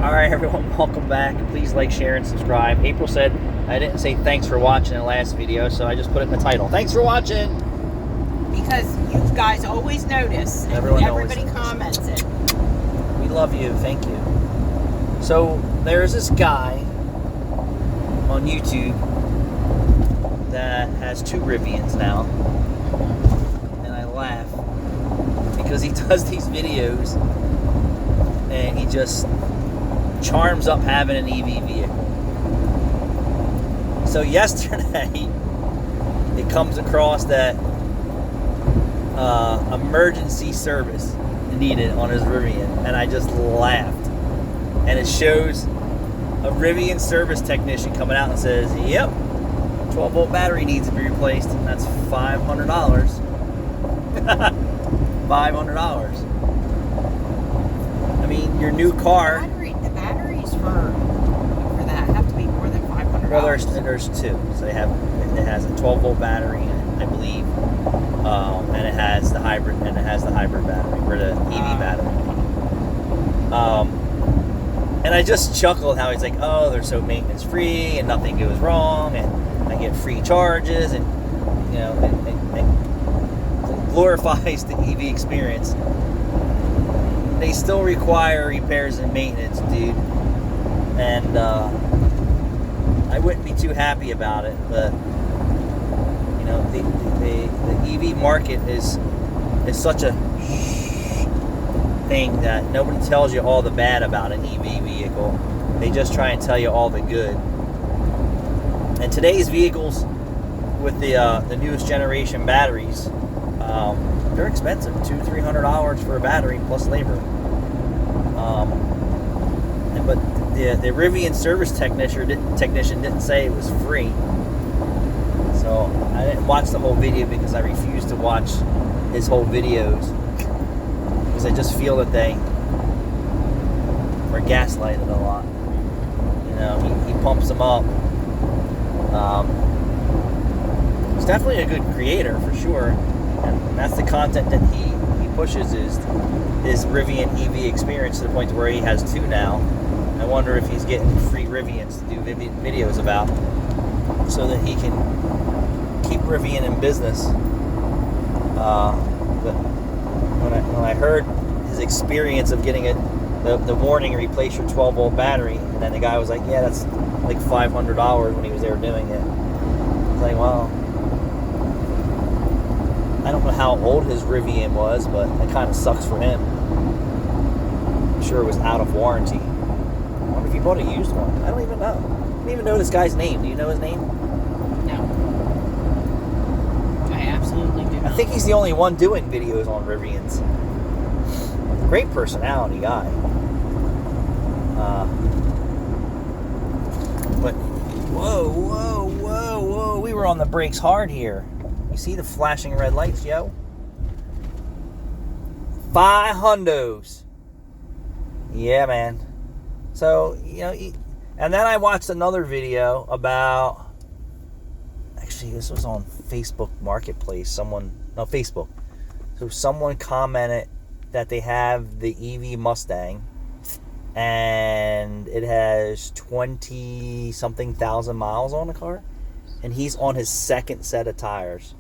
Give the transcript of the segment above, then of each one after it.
Alright everyone, welcome back. Please like, share, and subscribe. April said I didn't say thanks for watching in the last video, so I just put it in the title. Thanks for watching! Because you guys always notice, and everybody comments it. We love you, thank you. So, there's this guy on YouTube that has 2 Rivians now. And I laugh because he does these videos and he just charms up having an EV vehicle. So yesterday, it comes across that emergency service needed on his Rivian, and I just laughed. And it shows a Rivian service technician coming out and says, "Yep, 12-volt battery needs to be replaced." And that's $500. $500. I mean, your new car. The batteries for that have to be more than $500. Well, there's 2. So it has a 12-volt battery in it, I believe, and it has the hybrid battery, or the EV battery. And I just chuckled how he's like, "Oh, they're so maintenance free and nothing goes wrong, and I get free charges," and you know, it glorifies the EV experience. They still require repairs and maintenance, dude. And I wouldn't be too happy about it, but you know, the EV market is such a thing that nobody tells you all the bad about an EV vehicle. They just try and tell you all the good. And today's vehicles with the newest generation batteries, they're expensive, $200-300 for a battery plus labor. But the Rivian service technician didn't say it was free. So I didn't watch the whole video because I refuse to watch his whole videos, because I just feel that they are gaslighted a lot. You know, he pumps them up. He's definitely a good creator for sure, and that's the content that he pushes, is his Rivian EV experience, to the point to where he has 2 now. I wonder if he's getting free Rivians to do videos about, so that he can keep Rivian in business. But when I heard his experience of getting the warning, replace your 12-volt battery, and then the guy was like, "Yeah, that's like $500" when he was there doing it. I was like, well, I don't know how old his Rivian was, but it kind of sucks for him. I'm sure it was out of warranty. I wonder if he bought a used one. I don't even know. I don't even know this guy's name. Do you know his name? No. I absolutely do not. I think he's the only one doing videos on Rivians. Great personality guy. But whoa. We were on the brakes hard here. You see the flashing red lights, yo? 5 hundos. Yeah, man. So, you know, and then I watched another video about, actually, this was on Facebook Marketplace. Facebook. So someone commented that they have the EV Mustang, and it has 20-something thousand miles on the car, and he's on his 2nd set of tires.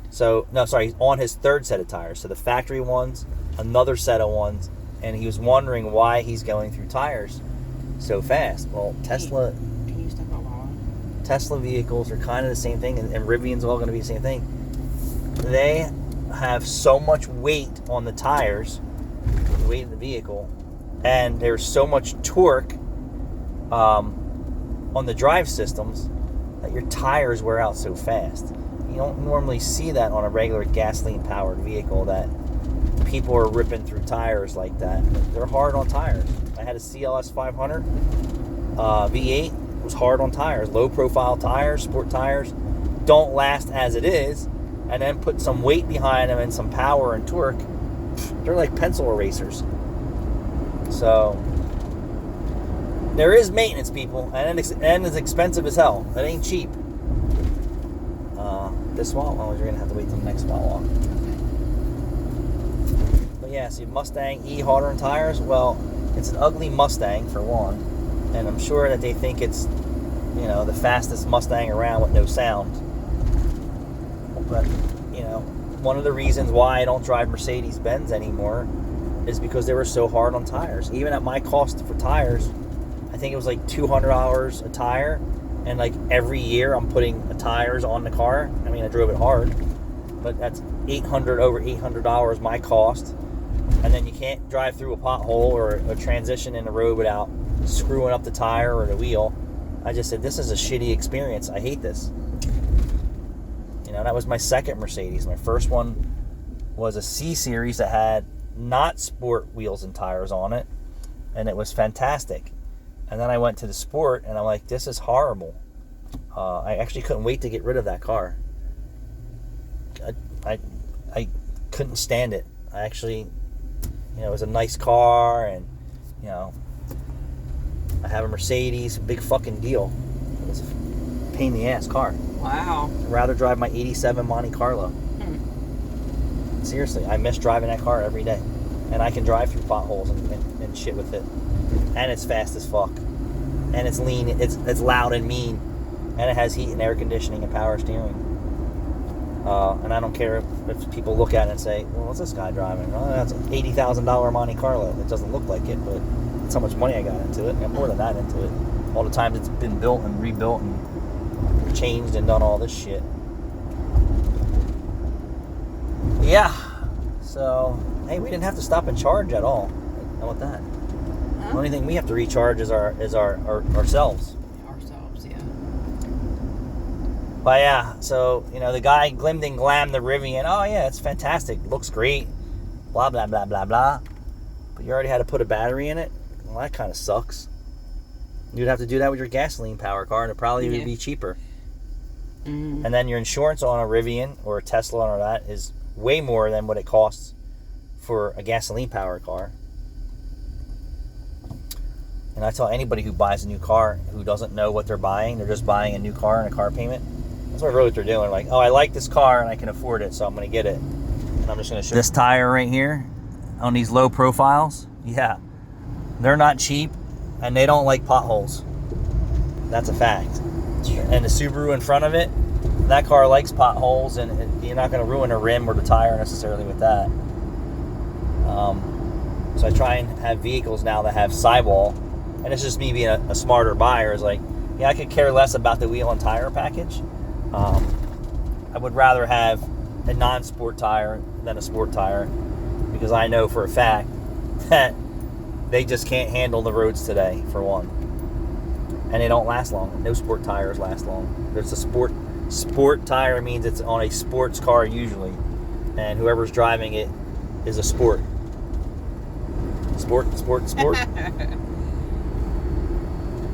So, no, sorry, he's on his 3rd set of tires. So the factory ones, another set of ones, and he was wondering why he's going through tires so fast. Well, Tesla vehicles are kind of the same thing, and Rivian's all going to be the same thing. They have so much weight on the tires, the weight of the vehicle, and there's so much torque on the drive systems that your tires wear out so fast. You don't normally see that on a regular gasoline-powered vehicle, that people are ripping through tires like that. They're hard on tires. I had a CLS 500 V8. It was hard on tires. Low-profile tires, sport tires, don't last as it is, and then put some weight behind them and some power and torque. They're like pencil erasers. So there is maintenance, people, and it's expensive as hell. It ain't cheap. This swallow, you're going to have to wait till the next swallow. But yeah, so Mustang E harder on tires. Well, It's an ugly Mustang, for one. And I'm sure that they think it's, the fastest Mustang around with no sound. But, one of the reasons why I don't drive Mercedes-Benz anymore is because they were so hard on tires. Even at my cost for tires, I think it was like $200 a tire. And like every year I'm putting tires on the car. I mean, I drove it hard, but that's over $800 my cost. And then you can't drive through a pothole or a transition in the road without screwing up the tire or the wheel. I just said, this is a shitty experience. I hate this. That was my second Mercedes. My first one was a C-Series that had not sport wheels and tires on it, and it was fantastic. And then I went to the Sport, and I'm like, this is horrible. I actually couldn't wait to get rid of that car. I couldn't stand it. I actually, it was a nice car, and, I have a Mercedes, big fucking deal. It was a pain in the ass car. Wow. I'd rather drive my 87 Monte Carlo. Seriously, I miss driving that car every day. And I can drive through potholes and shit with it. And it's fast as fuck. And it's lean, it's loud and mean. And it has heat and air conditioning and power steering. And I don't care if people look at it and say, well, what's this guy driving? Oh, that's an $80,000 Monte Carlo. It doesn't look like it, but that's how much money I got into it. I got more than that into it. All the times it's been built and rebuilt and changed and done all this shit. Yeah. So, hey, we didn't have to stop and charge at all. How about that? Huh? The only thing we have to recharge is ourselves. Ourselves, yeah. But yeah, so, the guy glimmed and glammed the Rivian. Oh, yeah, it's fantastic. Looks great. Blah, blah, blah, blah, blah. But you already had to put a battery in it? Well, that kind of sucks. You'd have to do that with your gasoline power car, and it probably would be cheaper. Mm. And then your insurance on a Rivian or a Tesla or that is way more than what it costs for a gasoline powered car. And I tell anybody who buys a new car who doesn't know what they're buying, they're just buying a new car and a car payment. That's what really they're doing. Like, oh, I like this car and I can afford it, so I'm going to get it. And I'm just going to show this tire right here on these low profiles. Yeah, they're not cheap and they don't like potholes. That's a fact. And the Subaru in front of it, that car likes potholes, and you're not going to ruin a rim or the tire necessarily with that. So I try and have vehicles now that have sidewall, and it's just me being a smarter buyer. Is like, I could care less about the wheel and tire package. I would rather have a non-sport tire than a sport tire, because I know for a fact that they just can't handle the roads today, for one. And they don't last long. No sport tires last long. There's a sport tire means it's on a sports car usually, and whoever's driving it is a sport. Sport.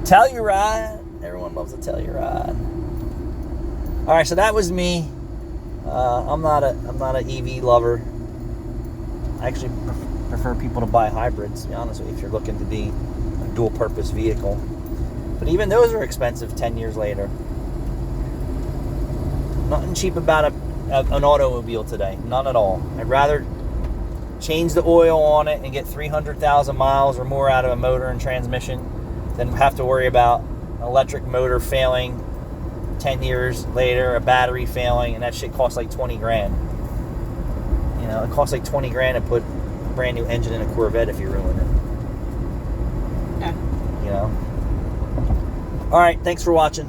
Telluride. Everyone loves a Telluride. All right, so that was me. I'm not an EV lover. I actually prefer people to buy hybrids, to be honest with you, if you're looking to be a dual-purpose vehicle. But even those are expensive 10 years later. Nothing cheap about an automobile today. None at all. I'd rather change the oil on it and get 300,000 miles or more out of a motor and transmission than have to worry about an electric motor failing 10 years later, a battery failing, and that shit costs like 20 grand. It costs like 20 grand to put a brand new engine in a Corvette if you ruin it. Yeah. All right, thanks for watching.